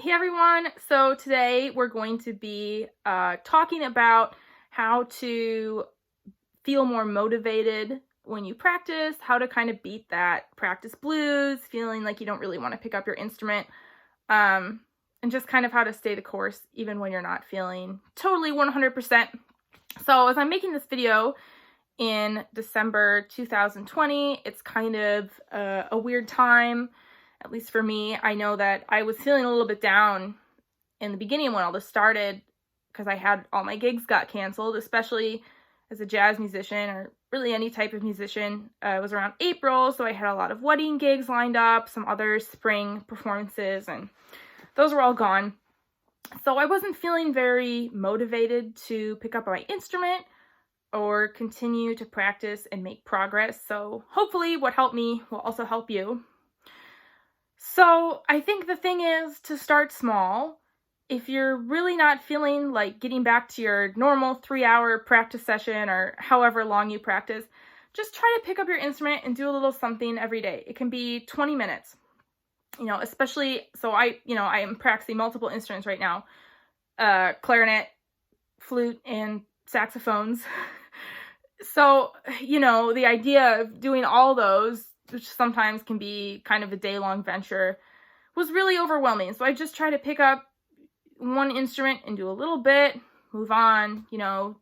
Hey everyone, so today we're going to be talking about how to feel more motivated when you practice, how to kind of beat that practice blues, feeling like you don't really want to pick up your instrument, and just kind of how to stay the course even when you're not feeling totally 100%. So as I'm making this video in December 2020, it's kind of a weird time. At least for me. I know that I was feeling a little bit down in the beginning when all this started because I had all my gigs got canceled, especially as a jazz musician or really any type of musician. It was around April, so I had a lot of wedding gigs lined up, some other spring performances, and those were all gone. So I wasn't feeling very motivated to pick up my instrument or continue to practice and make progress. So hopefully what helped me will also help you. So I think the thing is to start small. If you're really not feeling like getting back to your normal 3-hour practice session or however long you practice, just try to pick up your instrument and do a little something every day. It can be 20 minutes, especially, so I am practicing multiple instruments right now, clarinet, flute, and saxophones. So, the idea of doing all those, which sometimes can be kind of a day-long venture, was really overwhelming. So I just try to pick up one instrument and do a little bit, move on,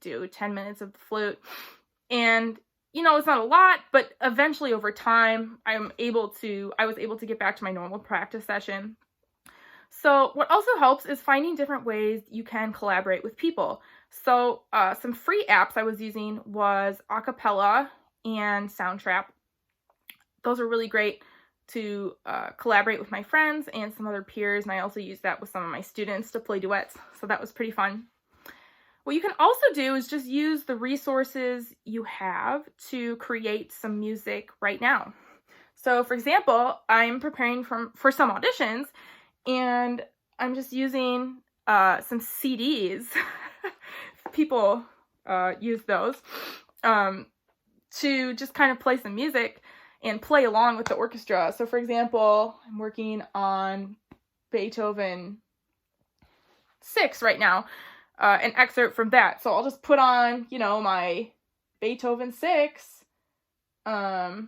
do 10 minutes of the flute. And, it's not a lot, but eventually over time, I was able to get back to my normal practice session. So what also helps is finding different ways you can collaborate with people. So some free apps I was using was acapella and soundtrap. Those are really great to collaborate with my friends and some other peers, and I also use that with some of my students to play duets, so that was pretty fun. What you can also do is just use the resources you have to create some music right now. So for example, I'm preparing for some auditions, and I'm just using some CDs. People use those to just kind of play some music and play along with the orchestra. So for example, I'm working on Beethoven 6 right now, an excerpt from that. So I'll just put on, my Beethoven 6, and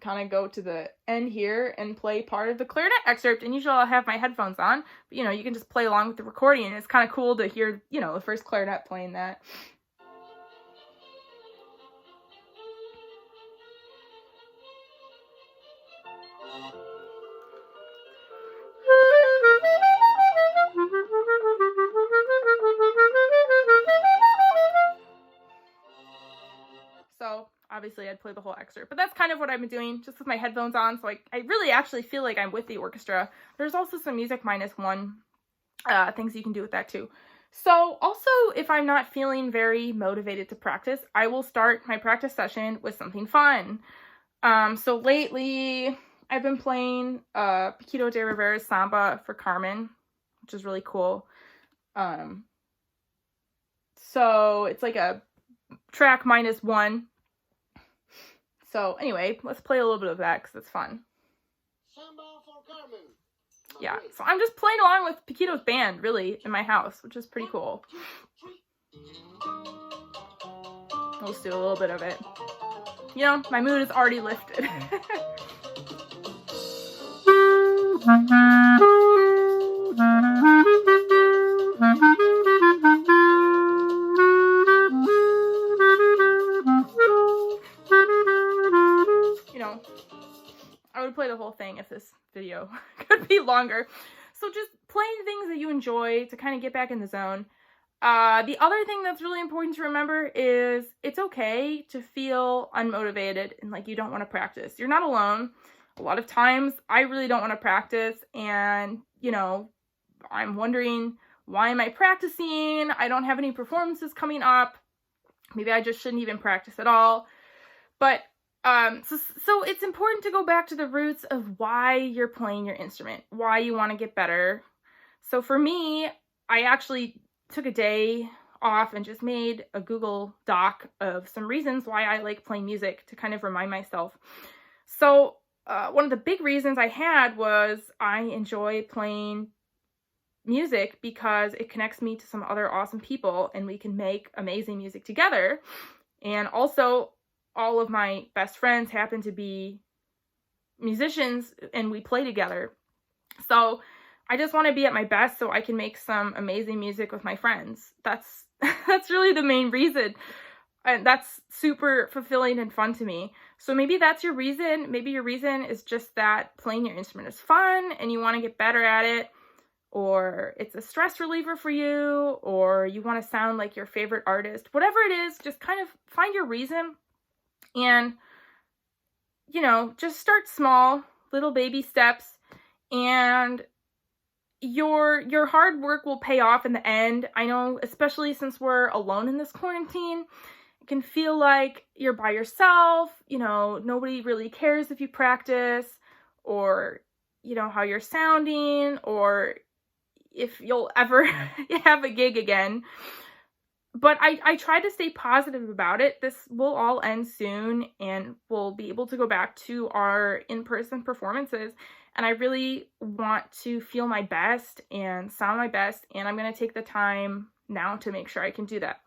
kind of go to the end here and play part of the clarinet excerpt. And usually I'll have my headphones on, but you can just play along with the recording, and it's kind of cool to hear, the first clarinet playing that. So obviously I'd play the whole excerpt, but that's kind of what I've been doing just with my headphones on. So I really actually feel like I'm with the orchestra. There's also some music -1 things you can do with that too. So also, if I'm not feeling very motivated to practice, I will start my practice session with something fun. So lately I've been playing Paquito de Rivera's Samba for Carmen, which is really cool. So it's like a track -1. So anyway, let's play a little bit of that because it's fun. Yeah, so I'm just playing along with Paquito's band, really, in my house, which is pretty cool. I'll just do a little bit of it. My mood is already lifted. I would play the whole thing if this video could be longer. So just playing things that you enjoy to kind of get back in the zone. The other thing that's really important to remember is it's okay to feel unmotivated and like you don't want to practice. You're not alone. A lot of times I really don't want to practice, and I'm wondering, why am I practicing? I don't have any performances coming up. Maybe I just shouldn't even practice at all. But so it's important to go back to the roots of why you're playing your instrument, why you want to get better. So for me, I actually took a day off and just made a Google Doc of some reasons why I like playing music to kind of remind myself. So one of the big reasons I had was I enjoy playing music because it connects me to some other awesome people and we can make amazing music together. And also, all of my best friends happen to be musicians and we play together. So I just want to be at my best so I can make some amazing music with my friends. That's that's really the main reason. And that's super fulfilling and fun to me. So maybe that's your reason. Maybe your reason is just that playing your instrument is fun and you want to get better at it, or it's a stress reliever for you, or you want to sound like your favorite artist. Whatever it is, just kind of find your reason and, just start small, little baby steps, and your hard work will pay off in the end. I know, especially since we're alone in this quarantine, it can feel like you're by yourself, nobody really cares if you practice or, how you're sounding or if you'll ever have a gig again. But I try to stay positive about it. This will all end soon and we'll be able to go back to our in-person performances. And I really want to feel my best and sound my best. And I'm going to take the time now to make sure I can do that.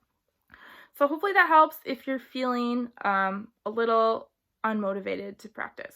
So hopefully that helps if you're feeling a little unmotivated to practice.